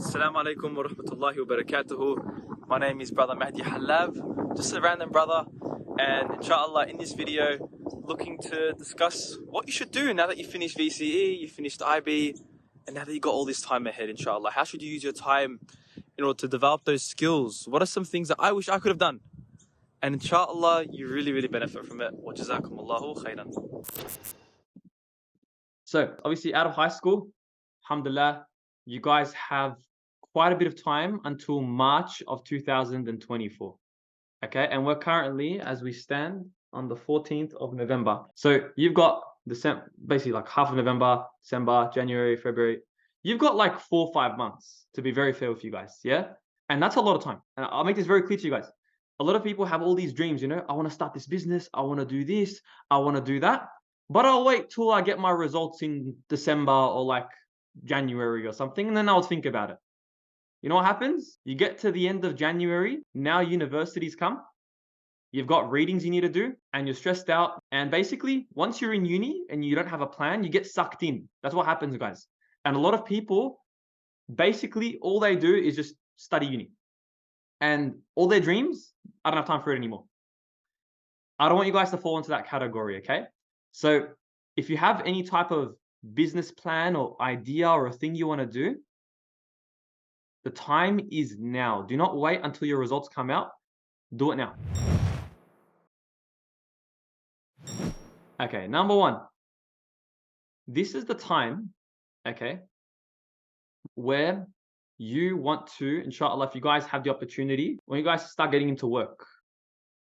Assalamu alaikum wa rahmatullahi wa barakatuhu. My name is Brother Mahdi Halab, just a random brother, and inshallah in this video, looking to discuss what you should do now that you finished VCE, you finished IB, and now that you got all this time ahead, inshallah. How should you use your time in order to develop those skills? What are some things that I wish I could have done? And inshallah, you really benefit from it. Wa jazakumullahu khairan. So obviously out of high school, alhamdulillah, you guys have quite a bit of time until March of 2024. Okay, and we're currently, as we stand, on the 14th of November. So you've got basically like half of November, December, January, February. You've got like 4 or 5 months, to be very fair with you guys, yeah? And that's a lot of time. And I'll make this very clear to you guys. A lot of people have all these dreams, I want to start this business, I want to do this, I want to do that. But I'll wait till I get my results in December or like January or something, and then I'll think about it. You know what happens? You get to the end of January, now universities come, you've got readings you need to do, and you're stressed out. And basically, once you're in uni and you don't have a plan, you get sucked in. That's what happens, guys. And a lot of people, basically, all they do is just study uni. And all their dreams, I don't have time for it anymore. I don't want you guys to fall into that category, okay? So if you have any type of business plan or idea or a thing you want to do, the time is now. Do not wait until your results come out. Do it now. Okay, number one. This is the time, okay, where you want to, inshallah, if you guys have the opportunity, when you guys start getting into work.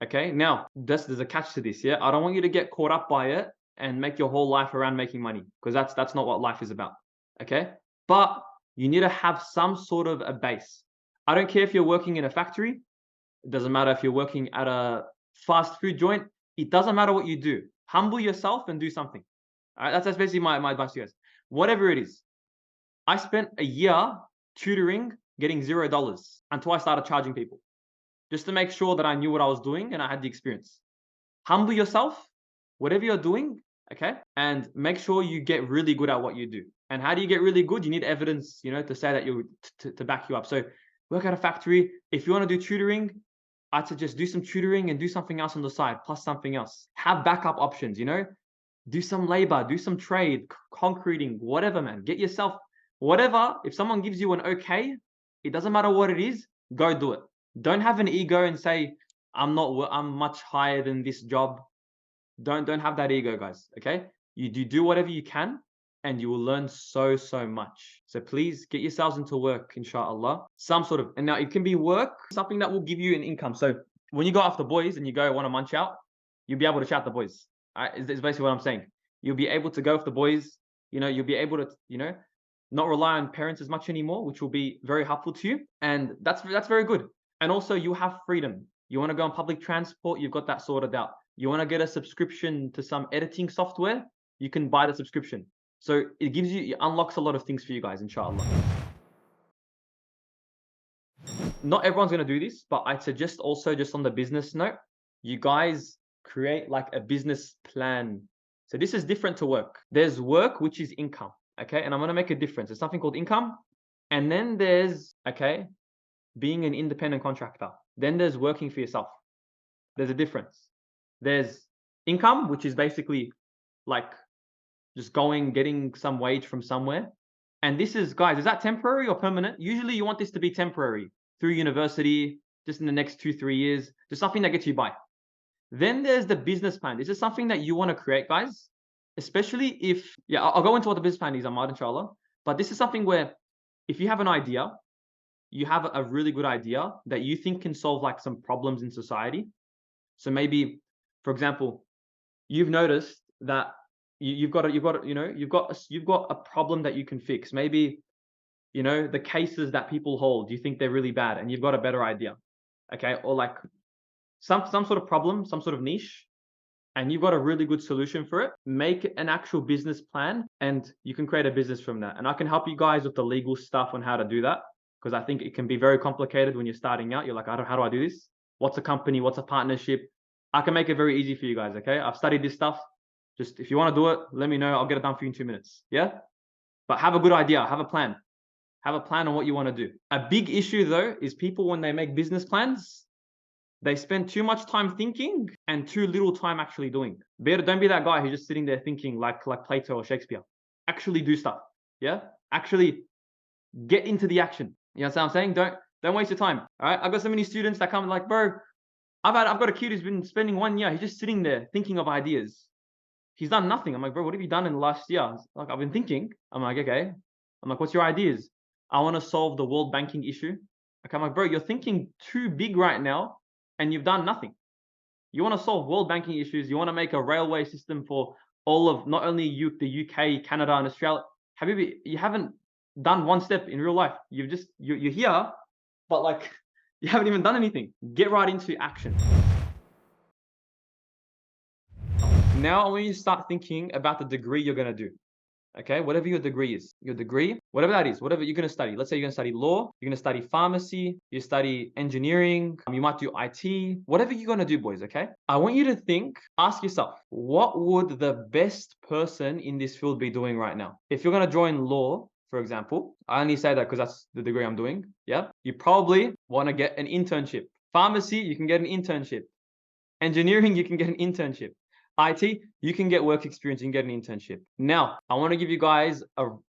Okay, now, there's a catch to this, yeah? I don't want you to get caught up by it and make your whole life around making money, because that's not what life is about, okay? But you need to have some sort of a base. I don't care if you're working in a factory. It doesn't matter if you're working at a fast food joint. It doesn't matter what you do. Humble yourself and do something. All right, that's basically my advice to you guys. Whatever it is. I spent a year tutoring, getting $0 until I started charging people, just to make sure that I knew what I was doing and I had the experience. Humble yourself, whatever you're doing, okay? And make sure you get really good at what you do. And how do you get really good? You need evidence, to say that to back you up. So work at a factory. If you want to do tutoring, I'd suggest do some tutoring and do something else on the side, plus something else. Have backup options, do some labor, do some trade, concreting, whatever, man. Get yourself, whatever. If someone gives you an okay, it doesn't matter what it is, go do it. Don't have an ego and say, I'm much higher than this job. Don't have that ego, guys, okay? You do whatever you can, and you will learn so much. So please get yourselves into work, inshallah. Some sort of, and now it can be work, something that will give you an income. So when you go after boys and you go want to munch out, you'll be able to shout the boys. It's basically what I'm saying. You'll be able to go with the boys. You'll be able to, not rely on parents as much anymore, which will be very helpful to you. And that's very good. And also you have freedom. You want to go on public transport, you've got that sorted out. You want to get a subscription to some editing software, you can buy the subscription. So it unlocks a lot of things for you guys, inshallah. Not everyone's going to do this, but I'd suggest also, just on the business note, you guys create like a business plan. So this is different to work. There's work, which is income, okay? And I'm going to make a difference. There's something called income. And then there's, okay, being an independent contractor. Then there's working for yourself. There's a difference. There's income, which is basically like just getting some wage from somewhere. And this is, guys, is that temporary or permanent? Usually you want this to be temporary through university, just in the next 2-3 years, just something that gets you by. Then there's the business plan. This is something that you want to create, guys, especially if, I'll go into what the business plan is, Ahmad, inshallah. But this is something where if you have an idea, you have a really good idea that you think can solve like some problems in society. So maybe, for example, you've noticed that you've got a problem that you can fix. Maybe, the cases that people hold, you think they're really bad, and you've got a better idea, okay? Or like some sort of problem, some sort of niche, and you've got a really good solution for it. Make an actual business plan, and you can create a business from that. And I can help you guys with the legal stuff on how to do that, because I think it can be very complicated when you're starting out. You're like, how do I do this? What's a company? What's a partnership? I can make it very easy for you guys, okay? I've studied this stuff. Just if you want to do it, let me know. I'll get it done for you in 2 minutes, yeah? But have a good idea. Have a plan. Have a plan on what you want to do. A big issue though is people when they make business plans, they spend too much time thinking and too little time actually doing. Don't be that guy who's just sitting there thinking like Plato or Shakespeare. Actually do stuff. Yeah? Actually get into the action. You know what I'm saying? Don't waste your time. All right. I've got so many students that come like, bro, I've got a kid who's been spending 1 year. He's just sitting there thinking of ideas. He's done nothing. I'm like, bro, what have you done in the last year? Like, I've been thinking. I'm like, okay. I'm like, what's your ideas? I want to solve the world banking issue. Okay, I'm like, bro, you're thinking too big right now and you've done nothing. You want to solve world banking issues. You want to make a railway system for all of not only the UK, Canada, and Australia. You haven't done one step in real life. You're here, but like you haven't even done anything. Get right into action. Now I want you to start thinking about the degree you're going to do. Okay, whatever your degree is, whatever that is, whatever you're going to study. Let's say you're going to study law, you're going to study pharmacy, you study engineering, you might do IT, whatever you're going to do, boys. Okay, I want you to ask yourself, what would the best person in this field be doing right now? If you're going to join law, for example, I only say that because that's the degree I'm doing. Yeah, you probably want to get an internship. Pharmacy, you can get an internship. Engineering, you can get an internship. IT, you can get work experience, you can get an internship. Now, I want to give you guys not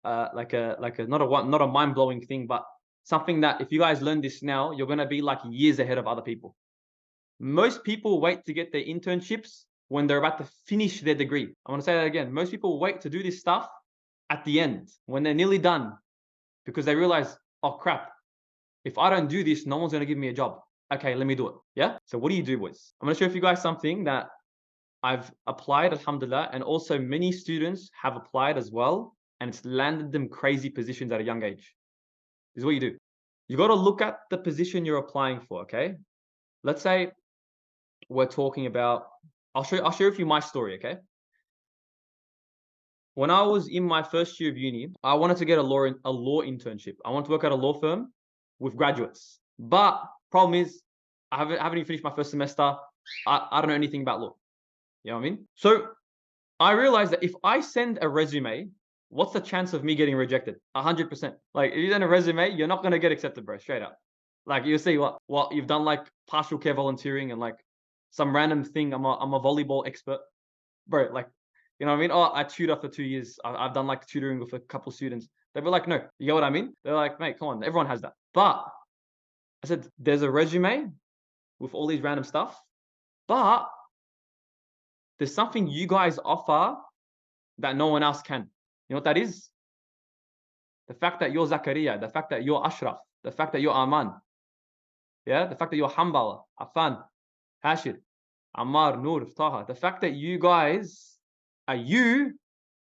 a mind-blowing thing, but something that if you guys learn this now, you're going to be like years ahead of other people. Most people wait to get their internships when they're about to finish their degree. I want to say that again. Most people wait to do this stuff at the end when they're nearly done because they realize, oh crap, if I don't do this, no one's going to give me a job. Okay, let me do it. Yeah. So what do you do, boys? I'm going to show you guys something that I've applied, alhamdulillah, and also many students have applied as well, and it's landed them crazy positions at a young age. This is what you do. You got to look at the position you're applying for, okay? Let's say we're talking about, I'll share with you my story, okay? When I was in my first year of uni, I wanted to get a law internship. I wanted to work at a law firm with graduates. But problem is, I haven't even finished my first semester. I don't know anything about law. You know what I mean? So I realized that if I send a resume, what's the chance of me getting rejected? 100%. Like if you send a resume, you're not gonna get accepted, bro. Straight up. Like you'll see what you've done, like partial care volunteering and like some random thing. I'm a volleyball expert, bro. Like you know what I mean? Oh, I tutor for 2 years. I've done like tutoring with a couple students. They'd be like, no, you get what I mean? They're like, mate, come on, everyone has that. But I said, there's a resume with all these random stuff, but there's something you guys offer that no one else can. You know what that is? The fact that you're Zakaria, the fact that you're Ashraf, the fact that you're Aman, yeah, the fact that you're Hanbala, Afan, Hashir, Ammar, Noor, Taha, the fact that you guys are you,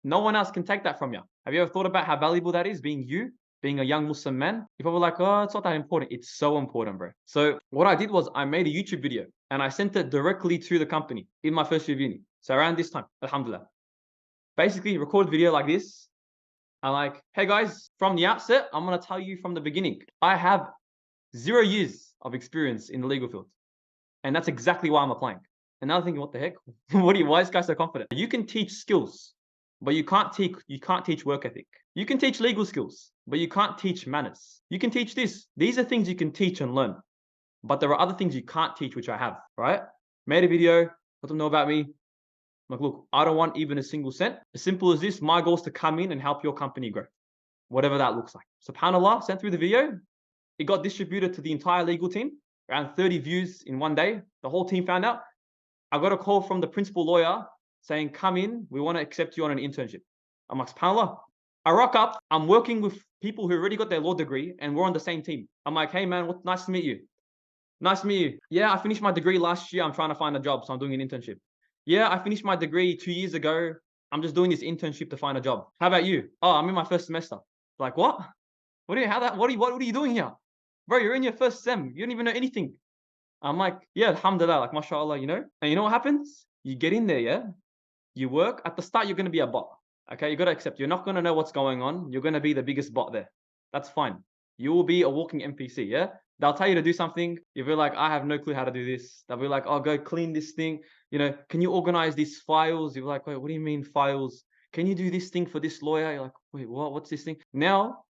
no one else can take that from you. Have you ever thought about how valuable that is, being you, being a young Muslim man? You're probably like, oh, it's not that important. It's so important, bro. So what I did was I made a YouTube video and I sent it directly to the company in my first year of uni. So around this time, alhamdulillah. Basically, record video like this. I'm like, hey guys, from the outset, I'm going to tell you from the beginning, I have 0 years of experience in the legal field. And that's exactly why I'm applying. And now I'm thinking, what the heck? Why is this guy so confident? You can teach skills, but you can't teach work ethic. You can teach legal skills, but you can't teach manners. You can teach this. These are things you can teach and learn. But there are other things you can't teach, which I have, right? Made a video, let them know about me. Like, look, I don't want even a single cent. As simple as this, my goal is to come in and help your company grow, whatever that looks like. SubhanAllah, sent through the video. It got distributed to the entire legal team, around 30 views in one day. The whole team found out. I got a call from the principal lawyer saying, come in, we want to accept you on an internship. I'm like, SubhanAllah. I rock up, I'm working with people who already got their law degree and we're on the same team. I'm like, hey man, nice to meet you. Nice to meet you. Yeah, I finished my degree last year. I'm trying to find a job, so I'm doing an internship. Yeah, I finished my degree 2 years ago. I'm just doing this internship to find a job. How about you? Oh, I'm in my first semester. Like, what? What are you doing here? Bro, you're in your first sem. You don't even know anything. I'm like, yeah, alhamdulillah, like mashallah, you know? And you know what happens? You get in there, yeah? You work. At the start, you're going to be a bot. Okay, you got to accept. You're not going to know what's going on. You're going to be the biggest bot there. That's fine. You will be a walking NPC, yeah? They'll tell you to do something. You'll be like, I have no clue how to do this. They'll be like, oh, go clean this thing. You know, can you organize these files? You're like, wait, what do you mean files? Can you do this thing for this lawyer? You're like, wait, what? What's this thing? Now,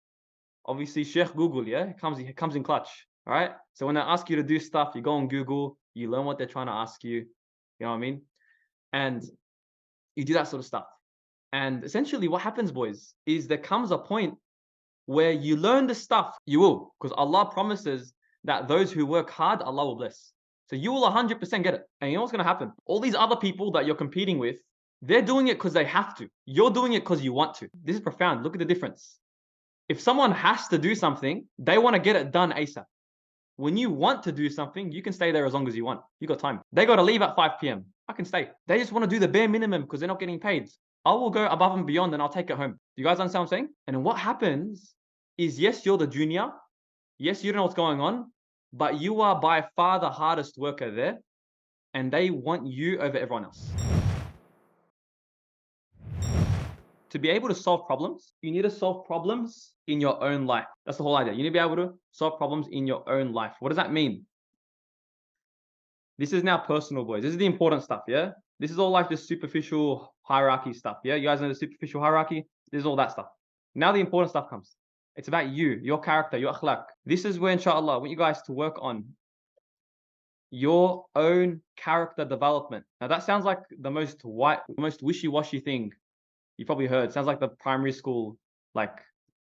Obviously, Sheikh Google, yeah, it comes in clutch. All right. So when they ask you to do stuff, you go on Google, you learn what they're trying to ask you. You know what I mean? And you do that sort of stuff. And essentially, what happens, boys, is there comes a point where you learn the stuff. You will, because Allah promises that those who work hard, Allah will bless. So you will 100% get it. And you know what's going to happen? All these other people that you're competing with, they're doing it because they have to. You're doing it because you want to. This is profound. Look at the difference. If someone has to do something, they want to get it done ASAP. When you want to do something, you can stay there as long as you want. You got time. They got to leave at 5 p.m. I can stay. They just want to do the bare minimum because they're not getting paid. I will go above and beyond and I'll take it home. Do you guys understand what I'm saying? And then what happens is, yes, you're the junior. Yes, you don't know what's going on, but you are by far the hardest worker there. And they want you over everyone else. To be able to solve problems, you need to solve problems in your own life. That's the whole idea. You need to be able to solve problems in your own life. What does that mean? This is now personal, boys. This is the important stuff, yeah? This is all like the superficial hierarchy stuff, yeah? You guys know the superficial hierarchy? This is all that stuff. Now the important stuff comes. It's about you, your character, your akhlaq. This is where, inshallah, I want you guys to work on your own character development. Now that sounds like the most wishy-washy thing you probably heard. Sounds like the primary school like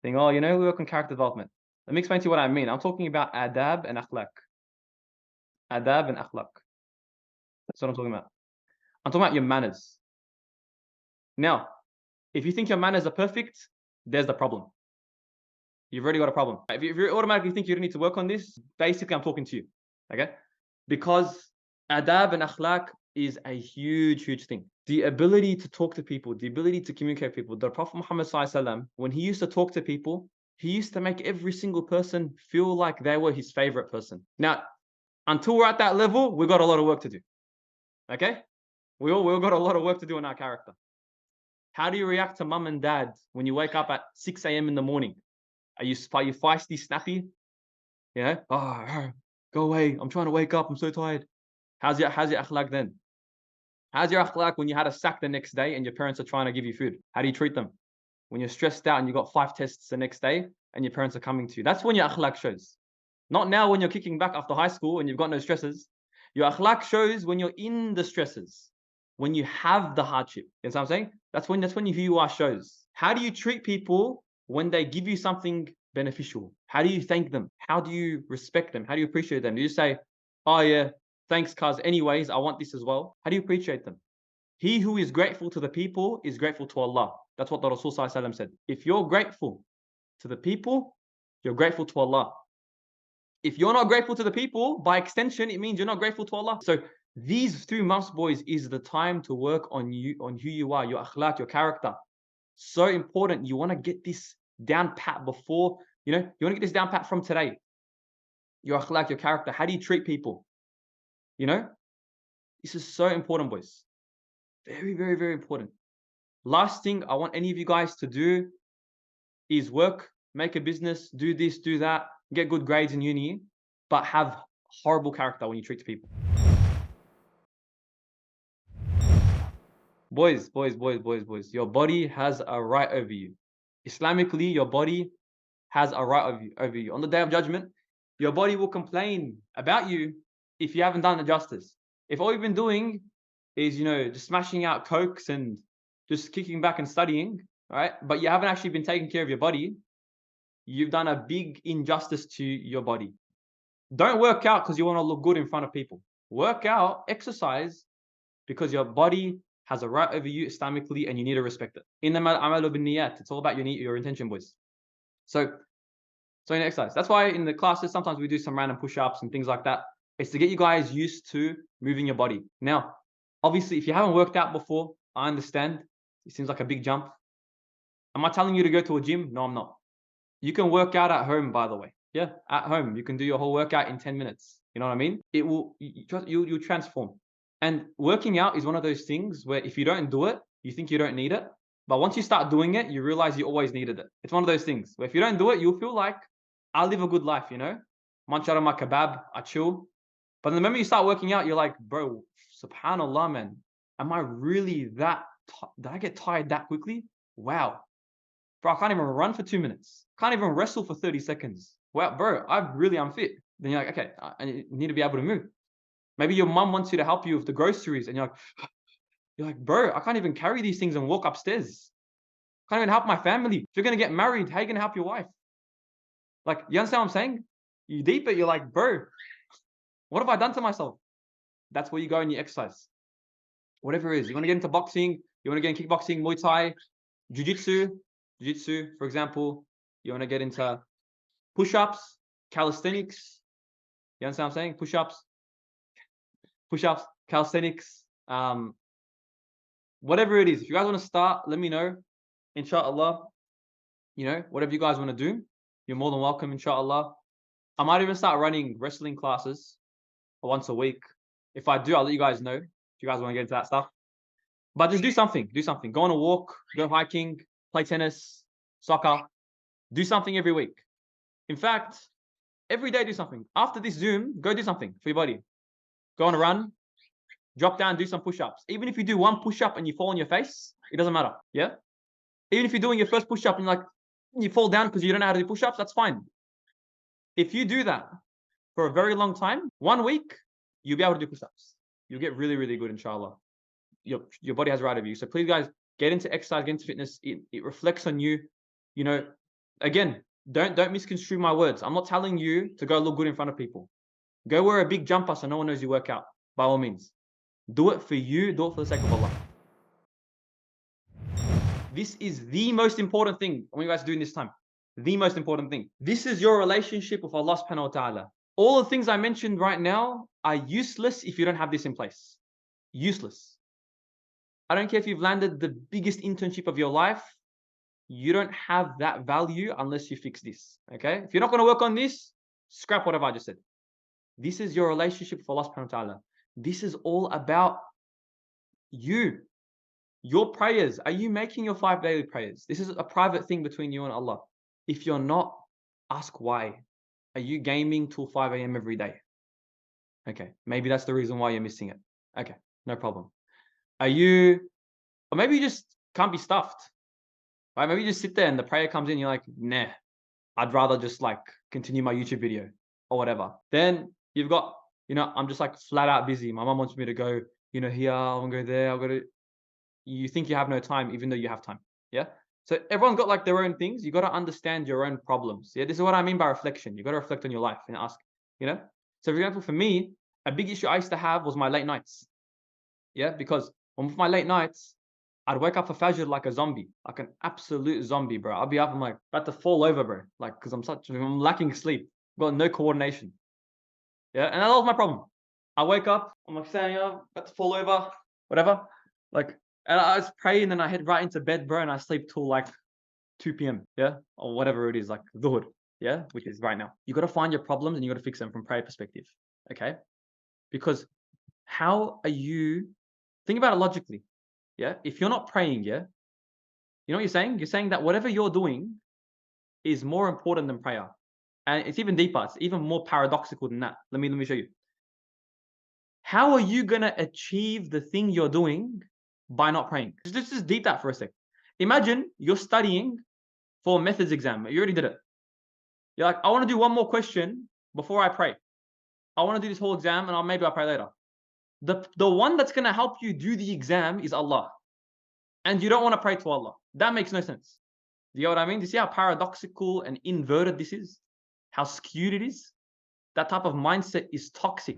thing. Oh, you know, we work on character development. Let me explain to you what I mean. I'm talking about adab and akhlaq. Adab and akhlaq. That's what I'm talking about. I'm talking about your manners. Now, if you think your manners are perfect, there's the problem. You've already got a problem. If you automatically think you don't need to work on this, basically I'm talking to you. Okay? Because adab and akhlaq is a huge, huge thing. The ability to talk to people, the ability to communicate with people. The Prophet Muhammad SAW, when he used to talk to people, he used to make every single person feel like they were his favorite person. Now, until we're at that level, we've got a lot of work to do. Okay? We all got a lot of work to do in our character. How do you react to mum and dad when you wake up at 6 a.m. in the morning? Are you feisty, snappy? Yeah? Oh, go away. I'm trying to wake up. I'm so tired. How's your akhlaq then? How's your akhlaq when you had a sack the next day and your parents are trying to give you food? How do you treat them? When you're stressed out and you got 5 tests the next day and your parents are coming to you. That's when your akhlaq shows. Not now when you're kicking back after high school and you've got no stresses. Your akhlaq shows when you're in the stresses, when you have the hardship. You know what I'm saying? That's when who you are shows. How do you treat people when they give you something beneficial? How do you thank them? How do you respect them? How do you appreciate them? Do you say, oh yeah, thanks cuz anyways, I want this as well? How do you appreciate them? He who is grateful to the people is grateful to Allah. That's what the Rasul said. If you're grateful to the people, you're grateful to Allah. If you're not grateful to the people, by extension, it means you're not grateful to Allah. So these 3 months, boys, is the time to work on you, on who you are, your akhlaq, your character. So important. You want to get this down pat before, you want to get this down pat from today. Your akhlaq, your character. How do you treat people? This is so important, boys. Very, very, very important. Last thing I want any of you guys to do is work, make a business, do this, do that, get good grades in uni, but have horrible character when you treat people. Boys, your body has a right over you. Islamically, your body has a right over you. On the day of judgment, your body will complain about you if you haven't done the justice. If all you've been doing is, just smashing out cokes and just kicking back and studying, right? But you haven't actually been taking care of your body, you've done a big injustice to your body. Don't work out because you want to look good in front of people. Work out, exercise, because your body has a right over you Islamically and you need to respect it. إِنَّمَا الْأَعْمَالُ بِالنِّيَّاتِ. It's all about your intention, boys. So in exercise. That's why in the classes, sometimes we do some random push-ups and things like that. It's to get you guys used to moving your body. Now, obviously, if you haven't worked out before, I understand. It seems like a big jump. Am I telling you to go to a gym? No, I'm not. You can work out at home, by the way. Yeah, at home. You can do your whole workout in 10 minutes. You know what I mean? You'll transform. And working out is one of those things where if you don't do it, you think you don't need it. But once you start doing it, you realize you always needed it. It's one of those things where if you don't do it, you'll feel like, I live a good life, Manchara ma kebab, I chill. But then the moment you start working out, you're like, bro, subhanallah, man. Am I really did I get tired that quickly? Wow. Bro, I can't even run for 2 minutes. Can't even wrestle for 30 seconds. Well, bro, I'm really unfit. Then you're like, okay, I need to be able to move. Maybe your mum wants you to help you with the groceries, and you're like, bro, I can't even carry these things and walk upstairs. Can't even help my family. If you're gonna get married, how are you gonna help your wife? Like, you understand what I'm saying? You deep it, you're like, bro, what have I done to myself? That's where you go and you exercise. Whatever it is. You want to get into boxing, you want to get into kickboxing, Muay Thai, Jiu-Jitsu, for example. You want to get into push-ups, calisthenics. You understand what I'm saying? Push-ups, calisthenics, whatever it is. If you guys want to start, let me know. Inshallah, whatever you guys want to do, you're more than welcome, inshallah. I might even start running wrestling classes once a week. If I do, I'll let you guys know if you guys want to get into that stuff. But just do something. Go on a walk, go hiking, play tennis, soccer. Do something every week. In fact, every day do something. After this Zoom, go do something for your body. Go on a run, drop down, do some push-ups. Even if you do one push-up and you fall on your face, it doesn't matter. Yeah? Even if you're doing your first push-up and you fall down because you don't know how to do push-ups, that's fine. If you do that for a very long time, 1 week, you'll be able to do push-ups. You'll get really, really good, inshallah. Your body has right of you. So please, guys, get into exercise, get into fitness. It reflects on you. Again, don't misconstrue my words. I'm not telling you to go look good in front of people. Go wear a big jumper so no one knows you work out. By all means. Do it for you. Do it for the sake of Allah. This is the most important thing I want you guys to do in this time. The most important thing. This is your relationship with Allah subhanahu wa ta'ala. All the things I mentioned right now are useless if you don't have this in place. Useless. I don't care if you've landed the biggest internship of your life. You don't have that value unless you fix this. Okay? If you're not going to work on this, scrap whatever I just said. This is your relationship with Allah subhanahu wa ta'ala. This is all about you. Your prayers. Are you making your 5 daily prayers? This is a private thing between you and Allah. If you're not, ask why. Are you gaming till 5 a.m. every day? Okay. Maybe that's the reason why you're missing it. Okay. No problem. Or maybe you just can't be stuffed. Right? Maybe you just sit there and the prayer comes in, you're like, nah, I'd rather just continue my YouTube video or whatever. Then you've got, I'm just flat out busy. My mom wants me to go, here, I'll go there, I'll go to. You think you have no time, even though you have time. Yeah. So everyone's got their own things. You got to understand your own problems. Yeah. This is what I mean by reflection. You got to reflect on your life and ask, So for example, for me, a big issue I used to have was my late nights. Yeah. Because with my late nights, I'd wake up for Fajr like a zombie, like an absolute zombie, bro. I'll be up, I'm about to fall over, bro. Because I'm lacking sleep. Got no coordination. Yeah, and that was my problem. I wake up, I'm standing up, about to fall over, whatever. And I was praying, and then I head right into bed, bro, and I sleep till 2 p.m. Yeah, or whatever it is, dhuhr. Yeah, which is right now. You got to find your problems and you got to fix them from prayer perspective. Okay, because how are you? Think about it logically. Yeah, if you're not praying, yeah, you know what you're saying? You're saying that whatever you're doing is more important than prayer. And it's even deeper. It's even more paradoxical than that. Let me show you. How are you going to achieve the thing you're doing by not praying? Just deep that for a sec. Imagine you're studying for a methods exam. You already did it. You're like, I want to do one more question before I pray. I want to do this whole exam and maybe I'll pray later. The one that's going to help you do the exam is Allah. And you don't want to pray to Allah. That makes no sense. Do you know what I mean? Do you see how paradoxical and inverted this is? How skewed it is? That type of mindset is toxic.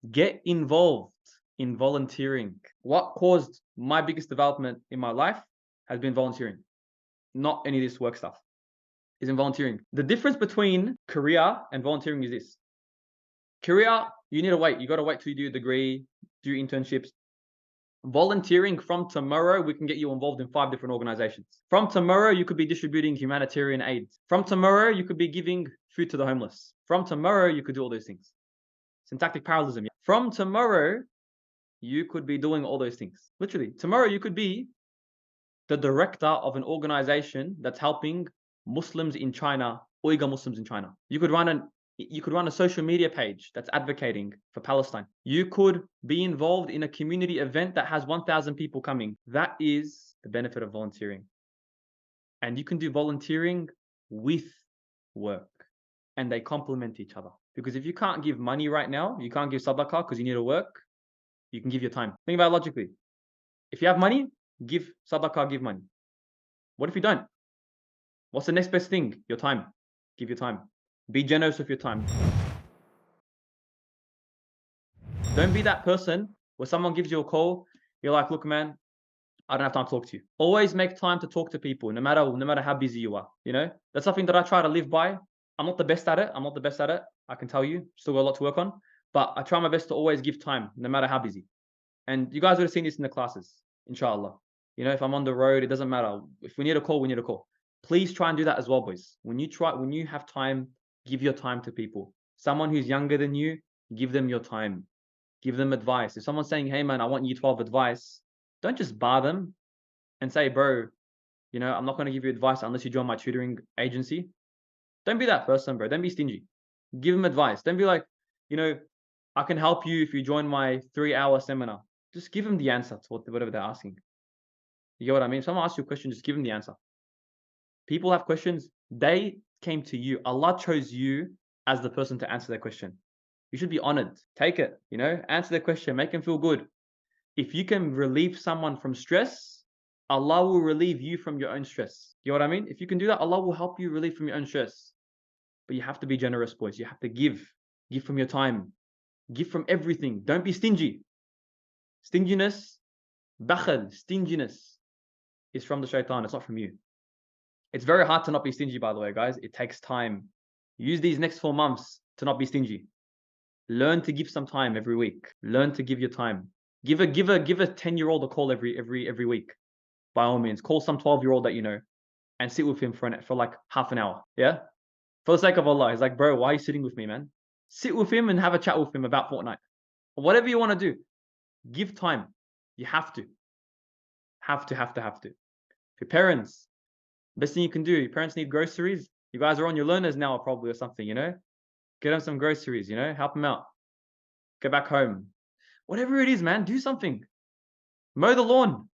Get involved in volunteering. What caused my biggest development in my life has been volunteering. Not any of this work stuff. Is in volunteering. The difference between career and volunteering is this. Career, you need to wait. You got to wait till you do a degree, do internships. Volunteering, from tomorrow, we can get you involved in 5 different organizations. From tomorrow, you could be distributing humanitarian aid. From tomorrow, you could be giving food to the homeless. From tomorrow, you could do all those things. Syntactic parallelism. From tomorrow, you could be doing all those things. Literally, tomorrow you could be the director of an organization that's helping Muslims in China, Uyghur Muslims in China. You could run You could run a social media page that's advocating for Palestine. You could be involved in a community event that has 1,000 people coming. That is the benefit of volunteering. And you can do volunteering with work, and they complement each other. Because if you can't give money right now, you can't give sadaqah because you need to work, you can give your time. Think about it logically. If you have money, give sadaqah, give money. What if you don't? What's the next best thing? Your time. Give your time. Be generous with your time. Don't be that person where someone gives you a call, you're like, look, man, I don't have time to talk to you. Always make time to talk to people, no matter how busy you are. You know, that's something that I try to live by. I'm not the best at it. I can tell you, still got a lot to work on. But I try my best to always give time, no matter how busy. And you guys would have seen this in the classes, inshallah. You know, if I'm on the road, it doesn't matter. If we need a call, we need a call. Please try and do that as well, boys. When you have time, give your time to people. Someone who's younger than you, give them your time. Give them advice. If someone's saying, hey man, I want year 12 advice, don't just bar them and say, bro, you know, I'm not going to give you advice unless you join my tutoring agency. Don't be that person, bro. Don't be stingy. Give them advice. Don't be like, you know, I can help you if you join my 3-hour seminar. Just give them the answer to whatever they're asking. You get what I mean? If someone asks you a question, just give them the answer. People have questions. They came to you. Allah chose you as the person to answer their question. You should be honored. Take it, you know, answer their question, make them feel good. If you can relieve someone from stress, Allah will relieve you from your own stress. You know what I mean? If you can do that, Allah will help you relieve from your own stress. But you have to be generous, boys. You have to give. Give from your time. Give from everything. Don't be stingy. Stinginess, bakhal, stinginess is from the shaitan. It's not from you. It's very hard to not be stingy, by the way, guys. It takes time. Use these next 4 months to not be stingy. Learn to give some time every week. Learn to give your time. Give a 10-year-old a call every week. By all means, call some 12-year-old that you know and sit with him for like half an hour. Yeah? For the sake of Allah. He's like, bro, why are you sitting with me, man? Sit with him and have a chat with him about Fortnite. Or whatever you want to do. Give time. You have to. Have to. Your parents, best thing you can do, your parents need groceries. You guys are on your learners now probably or something, you know? Get them some groceries, you know? Help them out. Go back home. Whatever it is, man, do something. Mow the lawn.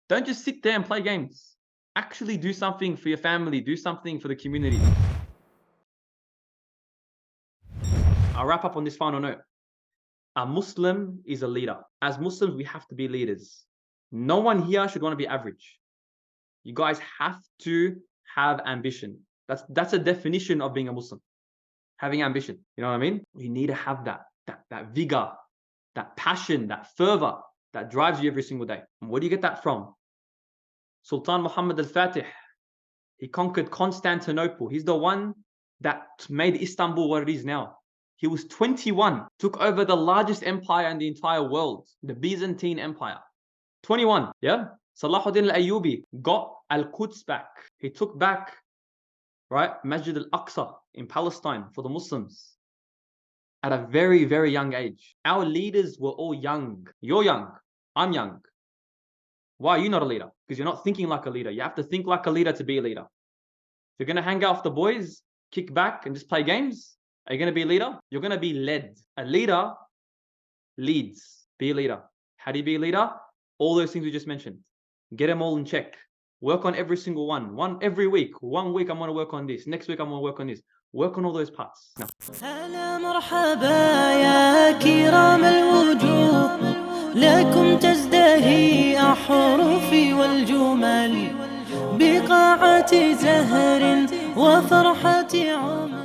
Don't just sit there and play games. Actually do something for your family. Do something for the community. I'll wrap up on this final note. A Muslim is a leader. As Muslims, we have to be leaders. No one here should want to be average. You guys have to have ambition. That's a definition of being a Muslim. Having ambition. You know what I mean? You need to have that vigor, that passion, that fervor that drives you every single day. And where do you get that from? Sultan Muhammad al-Fatih, he conquered Constantinople. He's the one that made Istanbul what it is now. He was 21, took over the largest empire in the entire world, the Byzantine Empire. 21, yeah? Salahuddin al-Ayyubi got Al-Quds back. He took back, right, Masjid al-Aqsa in Palestine for the Muslims at a very, very young age. Our leaders were all young. You're young. I'm young. Why are you not a leader? Because you're not thinking like a leader. You have to think like a leader to be a leader. If you're going to hang out with the boys, kick back and just play games, are you going to be a leader? You're going to be led. A leader leads. Be a leader. How do you be a leader? All those things we just mentioned. Get them all in check. Work on every single one. One every week. 1 week I'm going to work on this. Next week I'm going to work on this. Work on all those parts. Now. هلا مرحبا يا كرام الوجوه لكم تزدهي أحرفي والجمل بقاعة زهر وفرحة عمر.